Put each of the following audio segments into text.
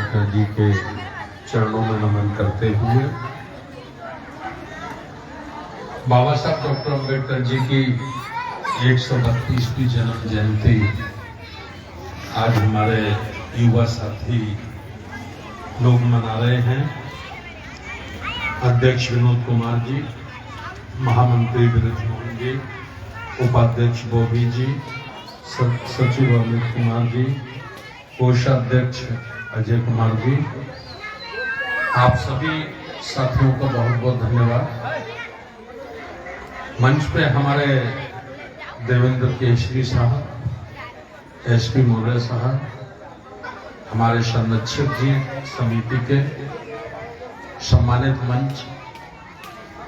अम्बेडकर जी के चरणों में नमन करते हुए बाबा साहब डॉक्टर अम्बेडकर जी की 132वीं जन्म जयंती आज हमारे युवा साथी लोग मना रहे हैं। अध्यक्ष विनोद कुमार जी, महामंत्री विरज मोहन जी, उपाध्यक्ष बॉबी जी, सचिव अमित कुमार जी, कोषाध्यक्ष अजय कुमार जी, आप सभी साथियों को बहुत बहुत धन्यवाद। मंच पे हमारे देवेंद्र केसरी साहब, एसपी मौर्य साहब, हमारे संरक्षक जी समिति के सम्मानित मंच,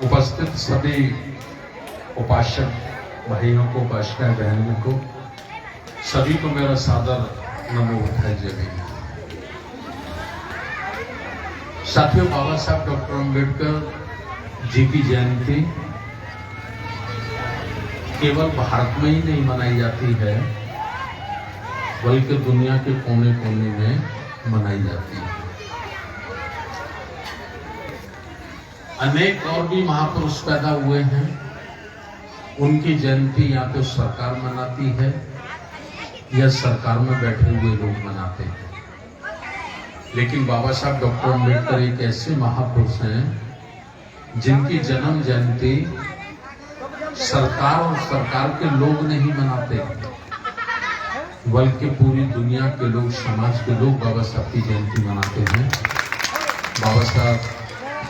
उपस्थित सभी उपासक भाइयों को, उपासिका बहनों को, सभी को मेरा सादर नमो बुद्धाय जय भीम। साथियों, बाबा साहब डॉक्टर अम्बेडकर जी की जयंती केवल भारत में ही नहीं मनाई जाती है, बल्कि दुनिया के कोने कोने में मनाई जाती है। अनेक और भी महापुरुष पैदा हुए हैं, उनकी जयंती या तो सरकार मनाती है या सरकार में बैठे हुए लोग मनाते हैं। लेकिन बाबा साहब डॉक्टर अम्बेडकर एक ऐसे महापुरुष हैं जिनकी जन्म जयंती सरकार और सरकार के लोग नहीं मनाते, बल्कि पूरी दुनिया के लोग, समाज के लोग बाबा साहब की जयंती मनाते हैं। बाबा साहब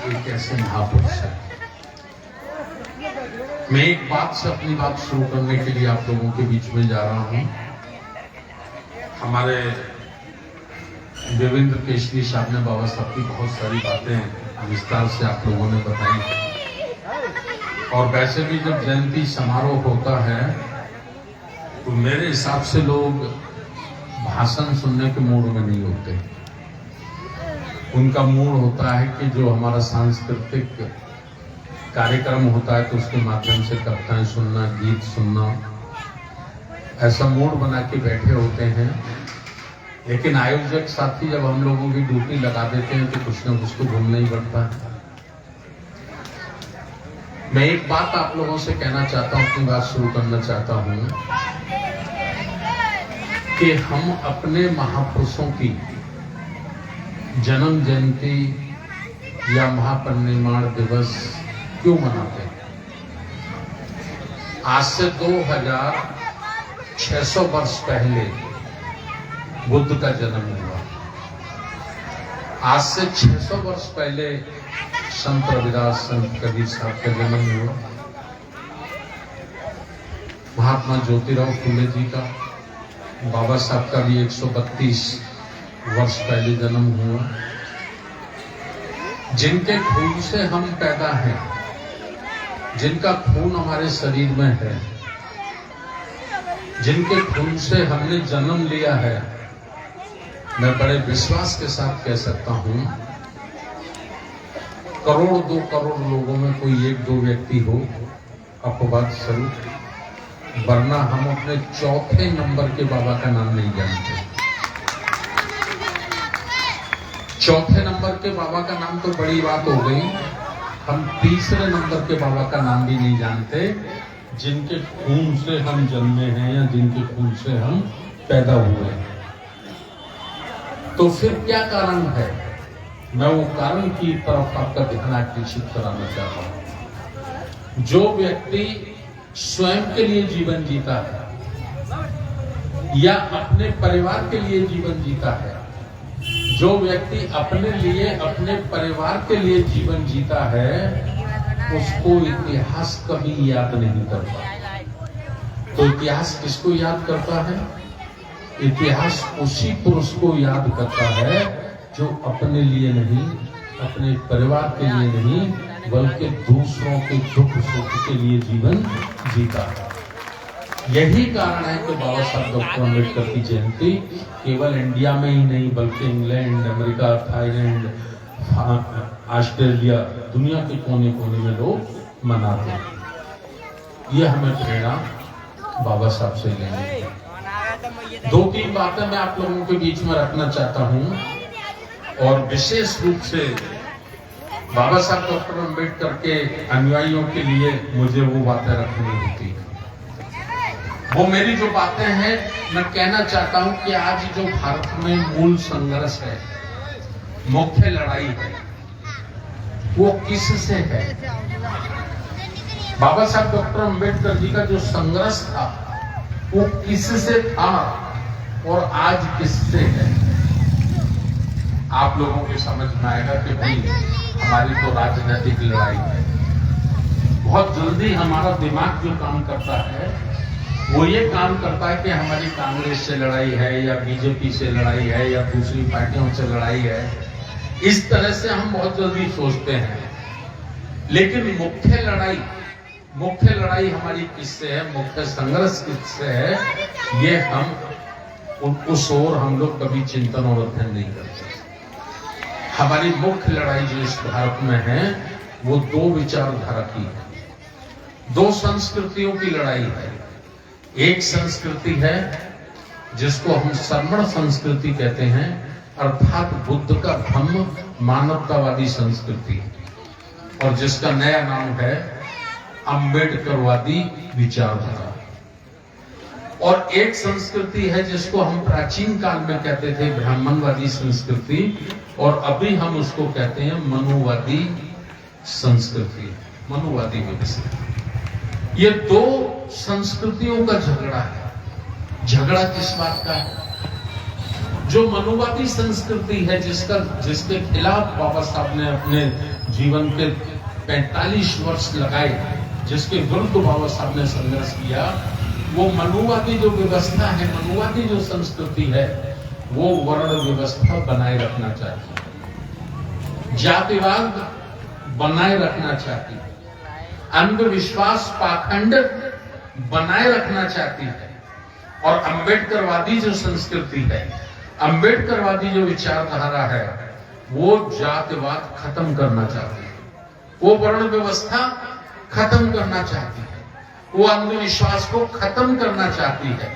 एक ऐसे महापुरुष हैं। मैं एक बात से अपनी बात शुरू करने के लिए आप लोगों के बीच में जा रहा हूं। हमारे देवेंद्र केसरी साहब ने बाबा साहब की बहुत सारी बातें विस्तार से आप लोगों ने बताई, और वैसे भी जब जयंती समारोह होता है तो मेरे हिसाब से लोग भाषण सुनने के मूड में नहीं होते। उनका मूड होता है कि जो हमारा सांस्कृतिक कार्यक्रम होता है तो उसके माध्यम से कविताएं सुनना, गीत सुनना, ऐसा मूड बना के बैठे होते हैं। लेकिन आयोजक साथी जब हम लोगों की ड्यूटी लगा देते हैं तो कुछ ना कुछ तो बोलना ही पड़ता है। मैं एक बात आप लोगों से कहना चाहता हूं, अपनी बात शुरू करना चाहता हूं कि हम अपने महापुरुषों की जन्म जयंती या महापरिनिर्वाण दिवस क्यों मनाते हैं? आज से 2600 वर्ष पहले बुद्ध का जन्म हुआ। आज से 600 वर्ष पहले संत रविदास, संत कबीर साहब का जन्म हुआ। महात्मा ज्योतिराव फुले जी का, बाबा साहब का भी 132 वर्ष पहले जन्म हुआ। जिनके खून से हम पैदा हैं, जिनका खून हमारे शरीर में है, जिनके खून से हमने जन्म लिया है, मैं बड़े विश्वास के साथ कह सकता हूं, करोड़ 2 करोड़ लोगों में कोई 1-2 व्यक्ति हो अपवाद स्वरूप, वरना हम अपने चौथे नंबर के बाबा का नाम नहीं जानते। चौथे नंबर के बाबा का नाम तो बड़ी बात हो गई, हम तीसरे नंबर के बाबा का नाम भी नहीं जानते, जिनके खून से हम जन्मे हैं या जिनके खून से हम पैदा हुए हैं। तो फिर क्या कारण है? मैं वो कारण की तरफ आपका ध्यान आकर्षित कराना चाहता हूं। जो व्यक्ति स्वयं के लिए जीवन जीता है या अपने परिवार के लिए जीवन जीता है, जो व्यक्ति अपने लिए, अपने परिवार के लिए जीवन जीता है, उसको इतिहास कभी याद नहीं करता। तो इतिहास किसको याद करता है? इतिहास उसी पुरुष को याद करता है जो अपने लिए नहीं, अपने परिवार के लिए नहीं, बल्कि दूसरों के दुख सुख के लिए जीवन जीता है। यही कारण है कि बाबा साहब डॉक्टर अम्बेडकर की जयंती केवल इंडिया में ही नहीं, बल्कि इंग्लैंड, अमेरिका, थाईलैंड, ऑस्ट्रेलिया, दुनिया के कोने कोने में लोग मनाते हैं। यह हमें प्रेरणा बाबा साहब से लेंगे। 2-3 बातें मैं आप लोगों के बीच में रखना चाहता हूं और विशेष रूप से बाबा साहब डॉक्टर अम्बेडकर के अनुयायियों के लिए मुझे वो बातें रखनी होती है। वो मेरी जो बातें हैं, मैं कहना चाहता हूं कि आज जो भारत में मूल संघर्ष है, मुख्य लड़ाई है, वो किससे है? बाबा साहब डॉक्टर अम्बेडकर जी का जो संघर्ष था वो किससे था और आज किससे है? आप लोगों के समझ में आएगा कि भाई हमारी तो राजनीतिक लड़ाई है। बहुत जल्दी हमारा दिमाग जो काम करता है वो ये काम करता है कि हमारी कांग्रेस से लड़ाई है या बीजेपी से लड़ाई है या दूसरी पार्टियों से लड़ाई है। इस तरह से हम बहुत जल्दी सोचते हैं, लेकिन मुख्य लड़ाई हमारी किससे है, मुख्य संघर्ष किससे है, ये उस ओर हम लोग कभी चिंतन और अध्ययन नहीं करते। हमारी मुख्य लड़ाई जो इस भारत में है वो दो विचारधारा की है, दो संस्कृतियों की लड़ाई है। एक संस्कृति है जिसको हम श्रमण संस्कृति कहते हैं, अर्थात बुद्ध का धम्म मानवतावादी संस्कृति, और जिसका नया नाम है अम्बेडकरवादी विचारधारा। और एक संस्कृति है जिसको हम प्राचीन काल में कहते थे ब्राह्मणवादी संस्कृति, और अभी हम उसको कहते हैं मनुवादी संस्कृति, मनुवादी व्यवस्था। ये दो संस्कृतियों का झगड़ा है। झगड़ा किस बात का है? जो मनुवादी संस्कृति है, जिसके खिलाफ बाबा साहब ने अपने जीवन के 45 वर्ष लगाए, जिसके विरुद्ध बाबा साहब ने संघर्ष किया, वो मनुवादी जो व्यवस्था है, मनुवादी जो संस्कृति है, वो वर्ण व्यवस्था बनाए रखना चाहती है, जातिवाद बनाए रखना चाहती है, अंधविश्वास पाखंड बनाए रखना चाहती है। और अम्बेडकरवादी जो संस्कृति है, अम्बेडकरवादी जो विचारधारा है, वो जातिवाद खत्म करना चाहती है, वो वर्ण व्यवस्था खत्म करना चाहती है, वो अंधविश्वास को खत्म करना चाहती है,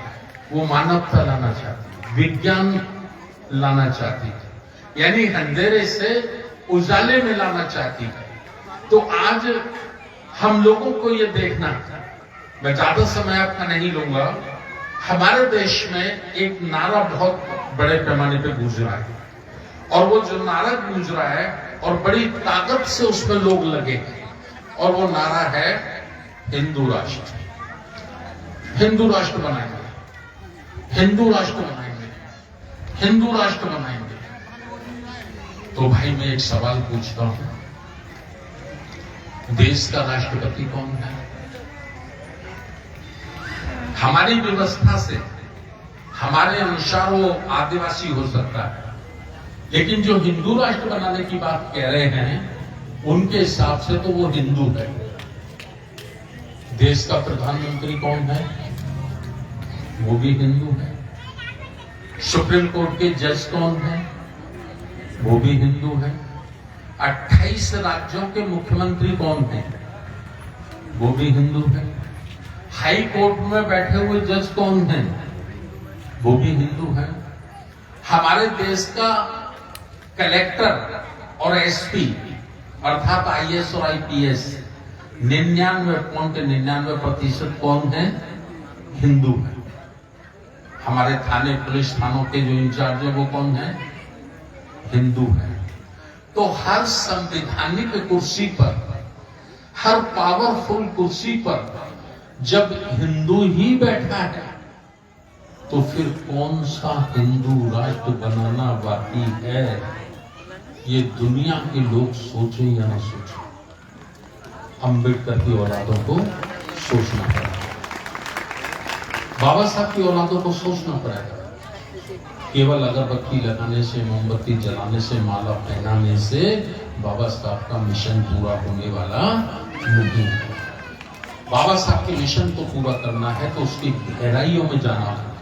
वो मानवता लाना चाहती है, विज्ञान लाना चाहती है, यानी अंधेरे से उजाले में लाना चाहती है। तो आज हम लोगों को ये देखना, मैं ज्यादा समय आपका नहीं लूंगा, हमारे देश में एक नारा बहुत बड़े पैमाने पे गूंज रहा है, और वो जो नारा गूंज रहा है और बड़ी ताकत से उसमें लोग लगे, और वो नारा है हिंदू राष्ट्र। हिंदू राष्ट्र बनाएंगे, हिंदू राष्ट्र बनाएंगे, हिंदू राष्ट्र बनाएंगे। तो भाई मैं एक सवाल पूछता हूं, देश का राष्ट्रपति कौन है? हमारी व्यवस्था से हमारे अनुसार वो आदिवासी हो सकता है, लेकिन जो हिंदू राष्ट्र बनाने की बात कह रहे हैं उनके हिसाब से तो वो हिंदू है। देश का प्रधानमंत्री कौन है? वो भी हिंदू है। सुप्रीम कोर्ट के जज कौन है? वो भी हिंदू है। 28 राज्यों के मुख्यमंत्री कौन है? वो भी हिंदू है। हाई कोर्ट में बैठे हुए जज कौन हैं? वो भी हिंदू है। हमारे देश का कलेक्टर और एसपी अर्थात आईएएस और आईपीएस 99.99% कौन है? हिंदू है। हमारे थाने पुलिस थानों के जो इंचार्ज है वो कौन है? हिंदू है। तो हर संवैधानिक कुर्सी पर, हर पावरफुल कुर्सी पर जब हिंदू ही बैठा है, तो फिर कौन सा हिंदू राष्ट्र बनाना बाकी है? ये दुनिया के लोग सोचे या ना सोचे, अम्बेडकर की औलादों को सोचना पड़ेगा, बाबा साहब की औलादों को सोचना पड़ेगा। केवल अगरबत्ती लगाने से, मोमबत्ती जलाने से, माला पहनाने से बाबा साहब का मिशन पूरा होने वाला नहीं है। बाबा साहब के मिशन को पूरा करना है तो उसकी गहराइयों में जाना होगा,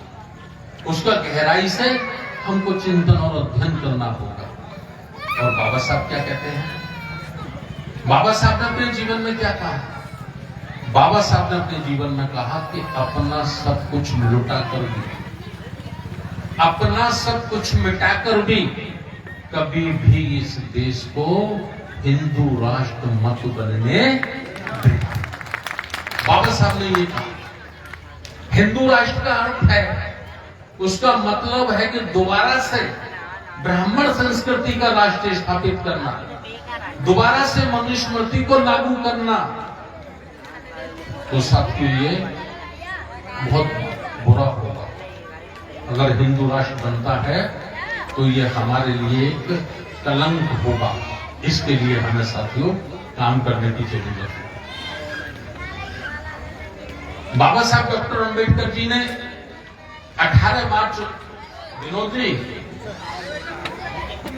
उसका गहराई से हमको चिंतन और अध्ययन करना होगा। और बाबा साहब क्या कहते हैं? बाबा साहब ने अपने जीवन में क्या कहा? बाबा साहब ने अपने जीवन में कहा कि अपना सब कुछ लुटा कर भी, अपना सब कुछ मिटाकर भी कभी भी इस देश को हिंदू राष्ट्र मत बनने देगा। बाबा साहब ने ये कहा। हिंदू राष्ट्र का अर्थ है, उसका मतलब है कि दोबारा से ब्राह्मण संस्कृति का राष्ट्र स्थापित करना, दोबारा से मनुस्मृति को लागू करना। तो साथियों ये बहुत बुरा होगा। अगर हिंदू राष्ट्र बनता है तो ये हमारे लिए एक कलंक होगा। इसके लिए हमें साथियों काम करने की जरूरत है। बाबा साहब डॉक्टर अंबेडकर जी ने 18 मार्च, विनोद जी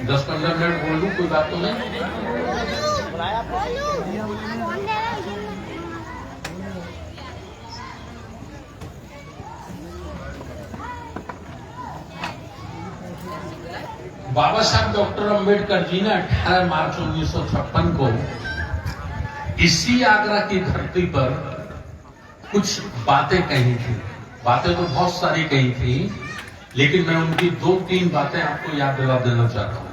10-15 मिनट बोल लूं, कोई बात तो नहीं। बाबा साहब डॉक्टर अंबेडकर जी ने 18 मार्च 1956 को इसी आगरा की धरती पर कुछ बातें कही थी। बातें तो बहुत सारी कही थी, लेकिन मैं उनकी 2-3 बातें आपको याद दिला देना चाहता हूं।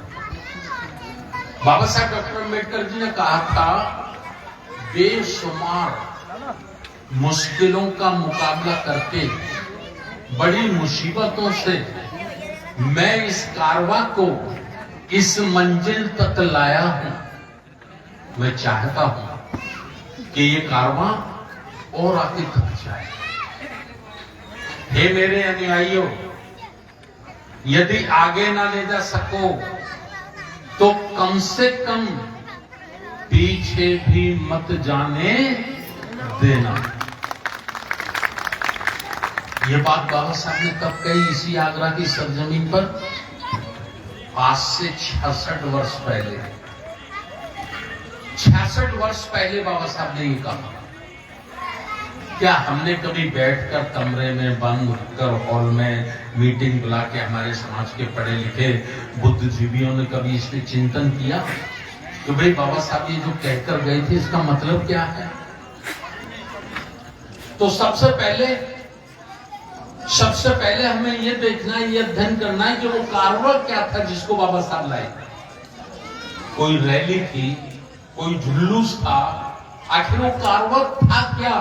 बाबा साहब डॉक्टर अंबेडकर जी ने कहा था, बेशुमार मुश्किलों का मुकाबला करके, बड़ी मुसीबतों से मैं इस कारवां को इस मंजिल तक लाया हूं। मैं चाहता हूं कि ये कारवां और आगे तक जाए। हे मेरे अनुयायियों, यदि आगे ना ले जा सको तो कम से कम पीछे भी मत जाने देना। ये बात बाबा साहब ने कब कही? इसी आगरा की सरजमीन पर आज से 66 वर्ष पहले। 66 वर्ष पहले बाबा साहब ने ये कहा। क्या हमने कभी बैठकर कमरे में बंद कर हॉल में मीटिंग बुला के हमारे समाज के पढ़े लिखे बुद्धिजीवियों ने कभी इस पे चिंतन किया कि भाई बाबा साहब ये जो कहकर गए थे इसका मतलब क्या है? तो सबसे पहले हमें ये देखना, ये अध्ययन करना है कि वो कारवां क्या था जिसको बाबा साहब लाए। कोई रैली थी, कोई जुलूस था, आखिर वो कारवां था क्या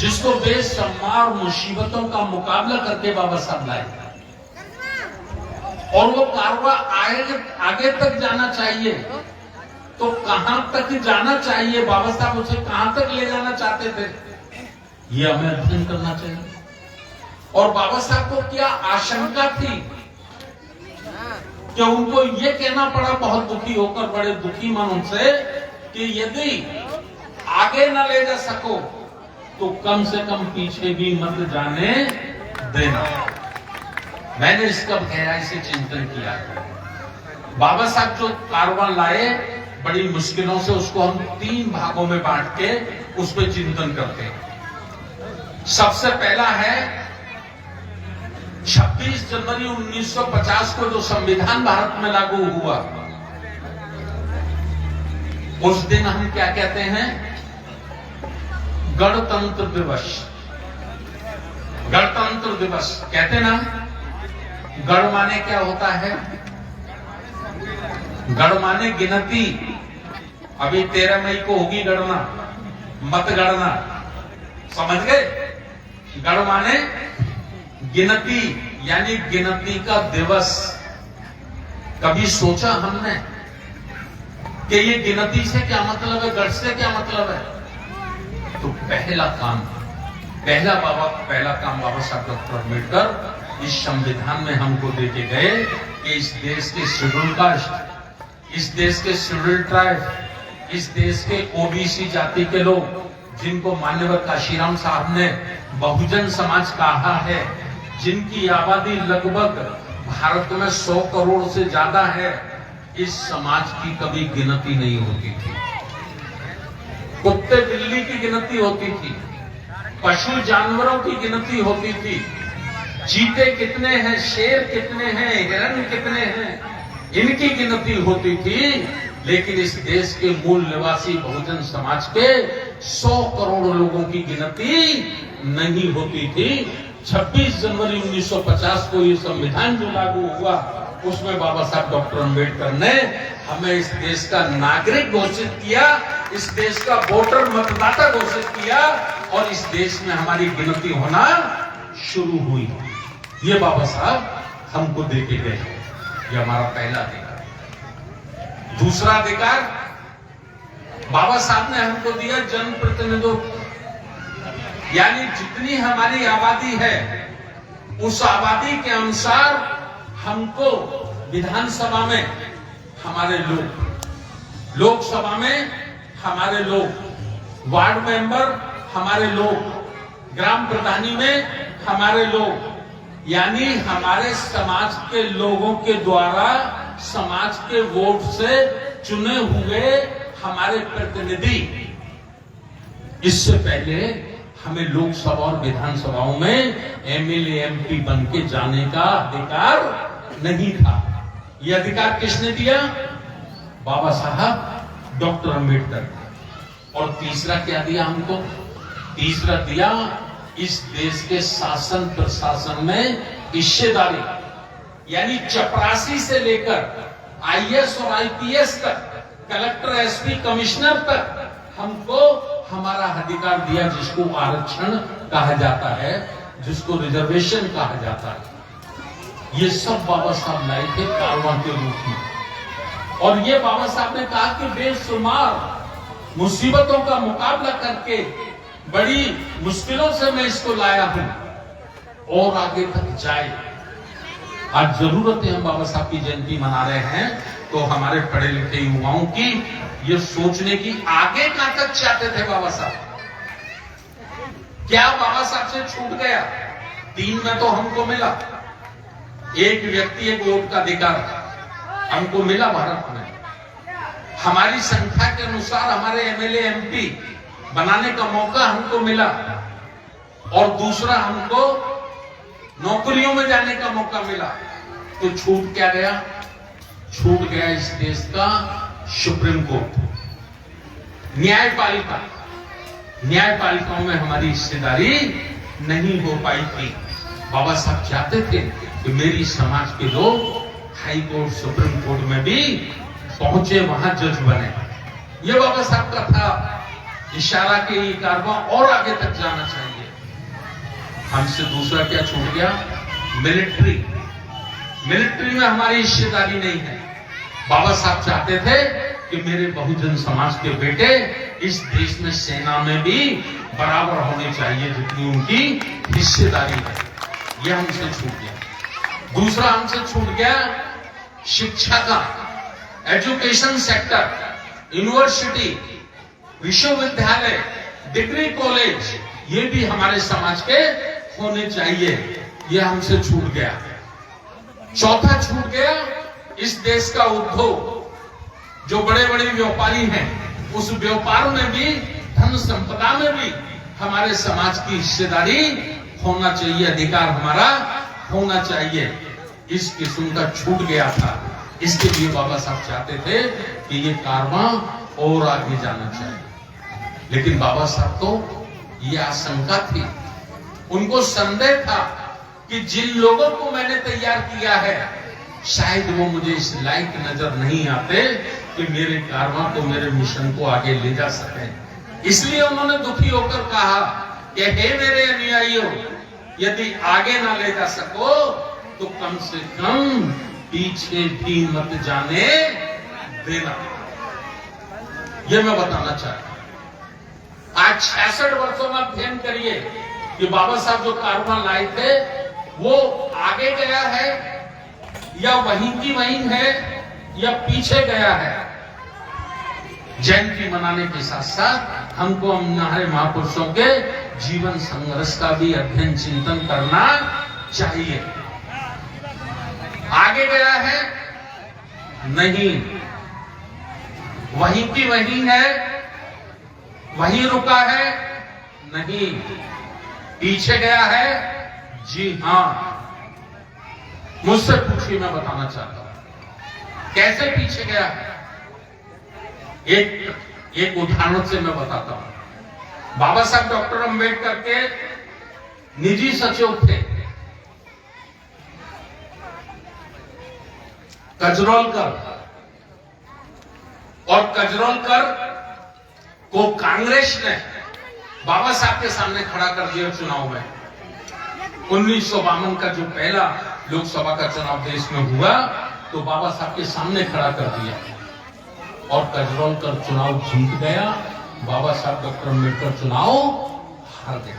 जिसको बेशुमार मुसीबतों का मुकाबला करके बाबा साहब लाए? और वो कारवां आगे तक जाना चाहिए तो कहां तक जाना चाहिए? बाबा साहब उसे कहां तक ले जाना चाहते थे, ये हमें अध्ययन करना चाहिए। और बाबा साहब को क्या आशंका थी कि उनको ये कहना पड़ा बहुत दुखी होकर, बड़े दुखी मन उनसे, कि यदि आगे न ले जा सको तो कम से कम पीछे भी मत जाने देना। मैंने इसका गहराई से चिंतन किया। बाबा साहब जो कारवां लाए, बड़ी मुश्किलों से उसको हम 3 भागों में बांट के उस पर चिंतन करते हैं। सबसे पहला है 26 जनवरी 1950 को जो संविधान भारत में लागू हुआ, उस दिन हम क्या कहते हैं? गणतंत्र दिवस। गणतंत्र दिवस कहते ना। गण माने क्या होता है? गण माने गिनती। अभी 13 मई को होगी गणना, मतगणना, समझ गए? गण माने गिनती, यानी गिनती का दिवस। कभी सोचा हमने कि ये गिनती से क्या मतलब है, गढ़ से क्या मतलब है? तो पहला काम बाबा साहब डॉक्टर अम्बेडकर इस संविधान में हमको देके गए कि इस देश के शेड्यूल कास्ट, इस देश के शेड्यूल ट्राइब, इस देश के ओबीसी जाति के लोग, जिनको मान्यवर काशीराम साहब ने बहुजन समाज कहा है, जिनकी आबादी लगभग भारत में 100 करोड़ से ज्यादा है, इस समाज की कभी गिनती नहीं होती थी। कुत्ते बिल्ली की गिनती होती थी, पशु जानवरों की गिनती होती थी, चीते कितने हैं, शेर कितने हैं, हिरण कितने हैं, इनकी गिनती होती थी। लेकिन इस देश के मूल निवासी बहुजन समाज के 100 करोड़ लोगों की गिनती नहीं होती थी। 26 जनवरी 1950 को ये संविधान जो लागू हुआ, उसमें बाबा साहब डॉक्टर अंबेडकर ने हमें इस देश का नागरिक घोषित किया, इस देश का वोटर मतदाता घोषित किया और इस देश में हमारी गिनती होना शुरू हुई। ये बाबा साहब हमको देके गए। ये हमारा पहला अधिकार। दूसरा अधिकार बाबा साहब ने हमको दिया जनप्रतिनिधित्व, यानी जितनी हमारी आबादी है उस आबादी के अनुसार हमको विधानसभा में हमारे लोग, लोकसभा में हमारे लोग, वार्ड मेंबर हमारे लोग, ग्राम प्रधानी में हमारे लोग, यानी हमारे समाज के लोगों के द्वारा समाज के वोट से चुने हुए हमारे प्रतिनिधि। इससे पहले हमें लोकसभा और विधानसभाओं में एमएलए एमपी बन के जाने का अधिकार नहीं था। यह अधिकार किसने दिया? बाबा साहब डॉक्टर अंबेडकर। और तीसरा क्या दिया हमको? तीसरा दिया इस देश के शासन प्रशासन में हिस्सेदारी, यानी चपरासी से लेकर आईएएस और आईपीएस तक, कलेक्टर एसपी कमिश्नर तक हमको हमारा अधिकार दिया, जिसको आरक्षण कहा जाता है, जिसको रिजर्वेशन कहा जाता है। ये सब बाबा साहब लाए थे कारवां के रूप में। और ये बाबा साहब ने कहा कि बेशुमार मुसीबतों का मुकाबला करके बड़ी मुश्किलों से मैं इसको लाया हूं और आगे तक जाए। आज जरूरत है, हम बाबा साहब की जयंती मना रहे हैं तो हमारे पढ़े लिखे युवाओं की ये सोचने की आगे कहां तक चाहते थे बाबा साहब। क्या बाबा साहब से छूट गया? 3 में तो हमको मिला, एक व्यक्ति एक वोट का अधिकार हमको मिला भारत में। हमारी संख्या के अनुसार हमारे एमएलए एमपी बनाने का मौका हमको मिला। और दूसरा, हमको नौकरियों में जाने का मौका मिला। तो छूट क्या गया? छूट गया इस देश का सुप्रीम कोर्ट, न्यायपालिका। न्यायपालिकाओं में हमारी हिस्सेदारी नहीं हो पाई थी। बाबा साहब चाहते थे कि मेरी समाज के लोग हाई कोर्ट, सुप्रीम कोर्ट में भी पहुंचे, वहां जज बने। ये बाबा साहब का था इशारा कि ये कारवां और आगे तक जाना चाहिए। हमसे दूसरा क्या छूट गया? मिलिट्री। मिलिट्री में हमारी हिस्सेदारी नहीं है। बाबा साहब चाहते थे कि मेरे बहुजन समाज के बेटे इस देश में सेना में भी बराबर होने चाहिए जितनी उनकी हिस्सेदारी है। यह हमसे छूट गया। दूसरा हमसे छूट गया शिक्षा का, एजुकेशन सेक्टर, यूनिवर्सिटी, विश्वविद्यालय, डिग्री कॉलेज, ये भी हमारे समाज के होने चाहिए। यह हमसे छूट गया। चौथा छूट गया इस देश का उद्योग, जो बड़े बड़े व्यापारी हैं, उस व्यापार में भी, धन संपदा में भी हमारे समाज की हिस्सेदारी होना चाहिए, अधिकार हमारा होना चाहिए। इस किस्म का छूट गया था। इसके लिए बाबा साहब चाहते थे कि ये कारवां और आगे जाना चाहिए। लेकिन बाबा साहब को ये आशंका थी, उनको संदेह था कि जिन लोगों को मैंने तैयार किया है शायद वो मुझे इस लायक नजर नहीं आते कि मेरे कारवां को, मेरे मिशन को आगे ले जा सके। इसलिए उन्होंने दुखी होकर कहा कि हे मेरे अनुयायियों, यदि आगे ना ले जा सको तो कम से कम पीछे भी मत जाने देना। यह मैं बताना चाहता हूं। आज 66 वर्षों में अध्ययन करिए कि बाबा साहब जो कारवां लाए थे वो आगे गया है या वहीं की वहीं है या पीछे गया है। जयंती मनाने के साथ साथ हमको हमारे महापुरुषों के जीवन संघर्ष का भी अध्ययन चिंतन करना चाहिए। आगे गया है? नहीं। वहीं की वहीं है? वहीं रुका है? नहीं। पीछे गया है? जी हां। मुझसे पूछिए, मैं बताना चाहता हूं कैसे पीछे गया है। एक उदाहरण से मैं बताता हूं। बाबा साहब डॉक्टर अंबेडकर के निजी सचिव थे। कजरोलकर, और कजरोलकर को कांग्रेस ने बाबा साहब के सामने खड़ा कर दिया चुनाव में। 1952 का जो पहला लोकसभा का चुनाव देश में हुआ तो बाबा साहब के सामने खड़ा कर दिया और कजरोलकर चुनाव जीत गया। बाबा साहब डॉक्टर अम्बेडकर चुनाव हार गए।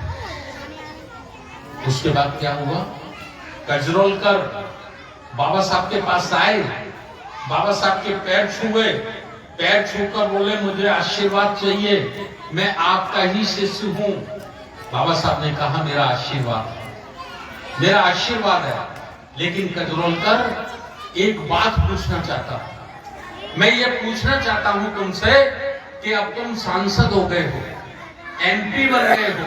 उसके बाद क्या हुआ? कजरोलकर बाबा साहब के पास आए, बाबा साहब के पैर छुए, पैर छूकर बोले मुझे आशीर्वाद चाहिए, मैं आपका ही शिष्य हूं। बाबा साहब ने कहा मेरा आशीर्वाद है, लेकिन कजरोलकर एक बात पूछना चाहता हूं। मैं ये पूछना चाहता हूं तुमसे कि अब तुम सांसद हो गए हो, एमपी बन गए हो,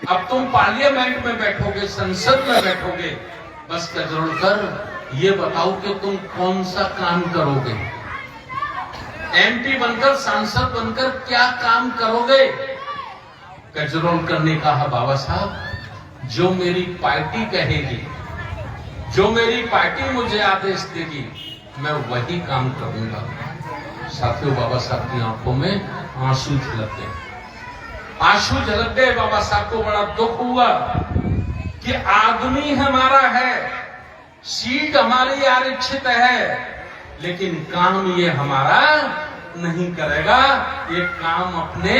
अब तुम पार्लियामेंट में बैठोगे, संसद में बैठोगे, बस कजरोलकर ये बताओ कि तुम कौन सा काम करोगे? एमपी बनकर, सांसद बनकर क्या काम करोगे? कजरोलकर ने कहा बाबा साहब, जो मेरी पार्टी कहेगी, जो मेरी पार्टी मुझे आदेश देगी, मैं वही काम करूंगा। साथियों, बाबा साहब की आंखों में आंसू झलक गए। बाबा साहब को बड़ा दुख हुआ कि आदमी हमारा है, सीट हमारी आरक्षित है, लेकिन काम ये हमारा नहीं करेगा, ये काम अपने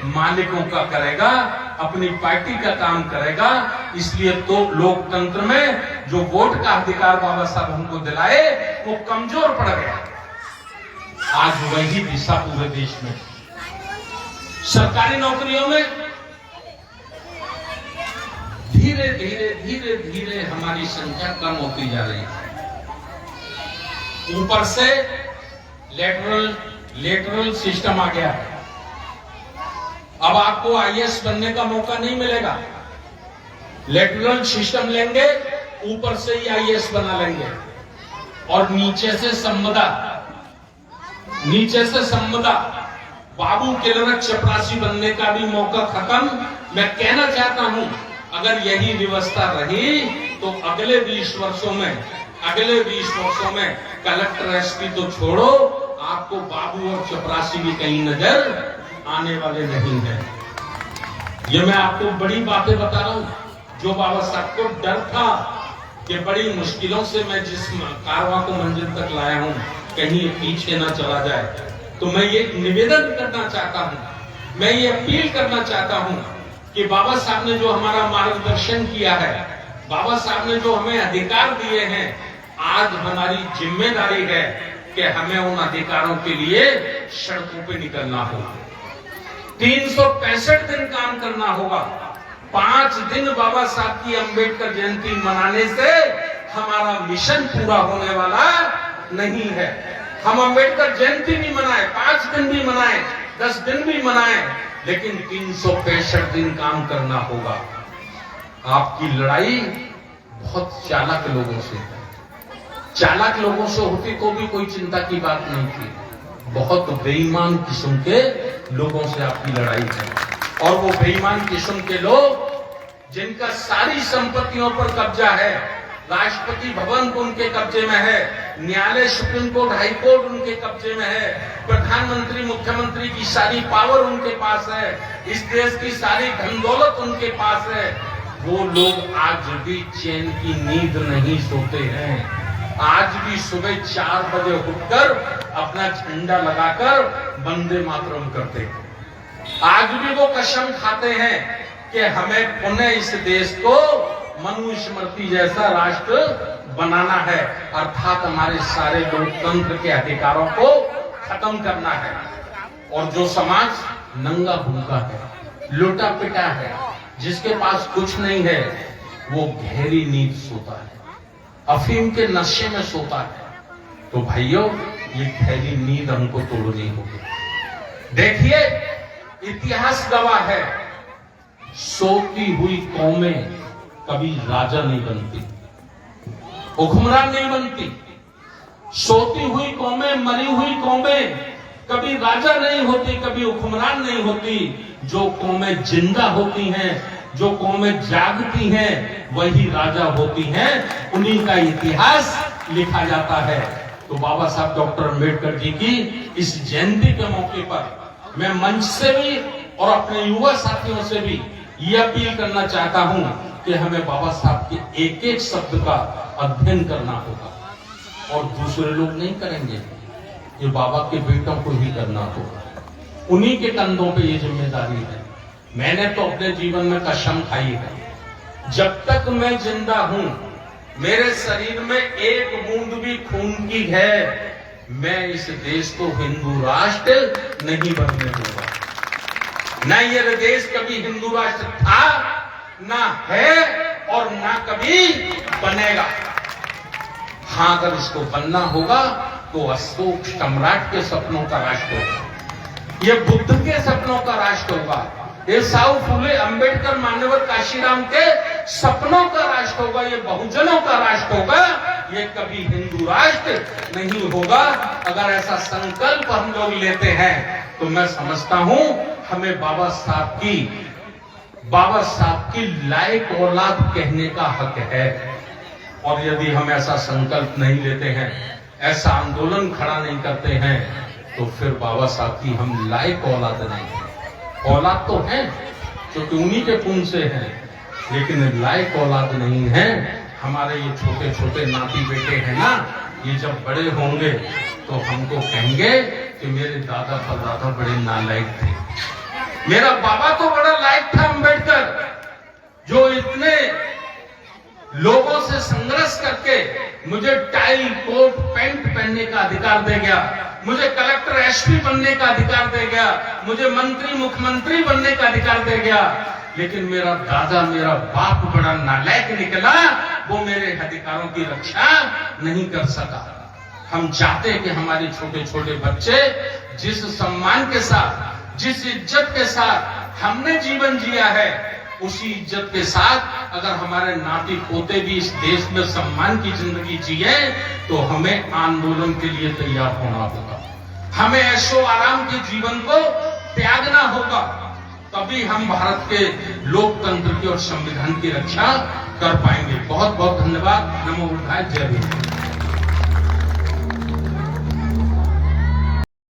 मालिकों का करेगा, अपनी पार्टी का काम करेगा। इसलिए तो लोकतंत्र में जो वोट का अधिकार बाबा साहब हमको दिलाए वो कमजोर पड़ गया। आज वही दिशा पूरे देश में, सरकारी नौकरियों में धीरे धीरे हमारी संख्या कम होती जा रही है। ऊपर से लेटरल सिस्टम आ गया है। अब आपको आईएएस बनने का मौका नहीं मिलेगा, लेटरल सिस्टम लेंगे, ऊपर से ही आईएएस बना लेंगे, और नीचे से संबदा बाबू क्लर्क चपरासी बनने का भी मौका खत्म। मैं कहना चाहता हूं, अगर यही व्यवस्था रही तो अगले 20 वर्षों में कलेक्टर एसपी तो छोड़ो, आपको बाबू और चपरासी भी कहीं नजर आने वाले नहीं है। ये मैं आपको बड़ी बातें बता रहा हूं। जो बाबा साहब को डर था कि बड़ी मुश्किलों से मैं जिस कारवां को मंजिल तक लाया हूं कहीं पीछे ना चला जाए, तो मैं ये निवेदन करना चाहता हूं, मैं ये अपील करना चाहता हूं कि बाबा साहब ने जो हमारा मार्गदर्शन किया है, बाबा साहब ने जो हमें अधिकार दिए हैं, आज हमारी जिम्मेदारी है कि हमें उन अधिकारों के लिए सड़कों पे निकलना होगा। 365 दिन काम करना होगा। 5 दिन बाबा साहब की अम्बेडकर जयंती मनाने से हमारा मिशन पूरा होने वाला नहीं है। हम अम्बेडकर जयंती भी मनाए, 5 दिन भी मनाए, 10 दिन भी मनाए, लेकिन 365 दिन काम करना होगा। आपकी लड़ाई बहुत चालाक लोगों से होती तो भी कोई चिंता की बात नहीं थी। बहुत बेईमान किस्म के लोगों से आपकी लड़ाई है, और वो बेईमान किस्म के लोग जिनका सारी संपत्तियों पर कब्जा है, राष्ट्रपति भवन उनके कब्जे में है, न्यायालय, सुप्रीम कोर्ट, हाई कोर्ट उनके कब्जे में है, प्रधानमंत्री, मुख्यमंत्री की सारी पावर उनके पास है, इस देश की सारी धन दौलत उनके पास है, वो लोग आज भी चैन की नींद नहीं सोते हैं। आज भी सुबह 4 बजे उठकर अपना झंडा लगाकर वंदे मातरम करते हैं। आज भी वो कसम खाते हैं कि हमें पुनः इस देश को मनुस्मृति जैसा राष्ट्र बनाना है, अर्थात हमारे सारे लोकतंत्र के अधिकारों को खत्म करना है। और जो समाज नंगा भूखा है, लुटा पिटा है, जिसके पास कुछ नहीं है, वो गहरी नींद सोता है, अफीम के नशे में सोता है। तो भाइयों, ये गहरी नींद हमको तोड़नी होगी। देखिए, इतिहास गवाह है, सोती हुई कौमें कभी राजा नहीं बनती, हुक्मरान नहीं बनती। सोती हुई कौमें, मरी हुई कौमें कभी राजा नहीं होती, कभी हुक्मरान नहीं होती। जो कौमें जिंदा होती हैं, जो कौमें जागती हैं, वही राजा होती हैं। उन्हीं का इतिहास लिखा जाता है। तो बाबा साहब डॉक्टर अंबेडकर जी की इस जयंती के मौके पर मैं मंच से भी और अपने युवा साथियों से भी ये अपील करना चाहता हूं कि हमें बाबा साहब के एक एक शब्द का अध्ययन करना होगा और दूसरे लोग नहीं करेंगे, ये बाबा के बेटों को ही करना होगा। उन्हीं के कंधों पे ये जिम्मेदारी है। मैंने तो अपने जीवन में कसम खाई है, जब तक मैं जिंदा हूं, मेरे शरीर में एक बूंद भी खून की है, मैं इस देश को हिंदू राष्ट्र नहीं बनने दूंगा। न ये देश कभी हिंदू राष्ट्र था, ना है और ना कभी बनेगा। हाँ, अगर इसको बनना होगा तो अशोक सम्राट के सपनों का राष्ट्र होगा, ये बुद्ध के सपनों का राष्ट्र होगा, ये साहु फूले अंबेडकर मान्यवर काशीराम के सपनों का राष्ट्र होगा, ये बहुजनों का राष्ट्र होगा, ये कभी हिंदू राष्ट्र नहीं होगा। अगर ऐसा संकल्प हम लोग लेते हैं तो मैं समझता हूं हमें बाबा साहब की लायक औलाद कहने का हक है। और यदि हम ऐसा संकल्प नहीं लेते हैं, ऐसा आंदोलन खड़ा नहीं करते हैं, तो फिर बाबा साहब की हम लायक औलाद नहीं है। औलाद तो है क्योंकि उन्हीं के खून से है, लेकिन लायक औलाद नहीं है। हमारे ये छोटे छोटे नाती बेटे हैं ना, ये जब बड़े होंगे तो हमको कहेंगे कि मेरे दादा परदादा बड़े नालायक थे, मेरा बाबा तो बड़ा लायक था अंबेडकर, जो इतने लोगों से संघर्ष करके मुझे टाई कोट पैंट पहनने का अधिकार दे गया, मुझे कलेक्टर एसपी बनने का अधिकार दे गया, मुझे मंत्री मुख्यमंत्री बनने का अधिकार दे गया। लेकिन मेरा दादा, मेरा बाप बड़ा नालायक निकला, वो मेरे अधिकारों की रक्षा नहीं कर सका। हम चाहते हैं कि हमारे छोटे छोटे बच्चे जिस सम्मान के साथ, जिस इज्जत के साथ हमने जीवन जिया है, उसी इज्जत के साथ अगर हमारे नाती पोते भी इस देश में सम्मान की जिंदगी जिए, तो हमें आंदोलन के लिए तैयार होना होगा, हमें ऐशो आराम के जीवन को त्यागना होगा, तभी हम भारत के लोकतंत्र की और संविधान की रक्षा कर पाएंगे। बहुत बहुत धन्यवाद। नमो बुद्धाय। जय हिंद।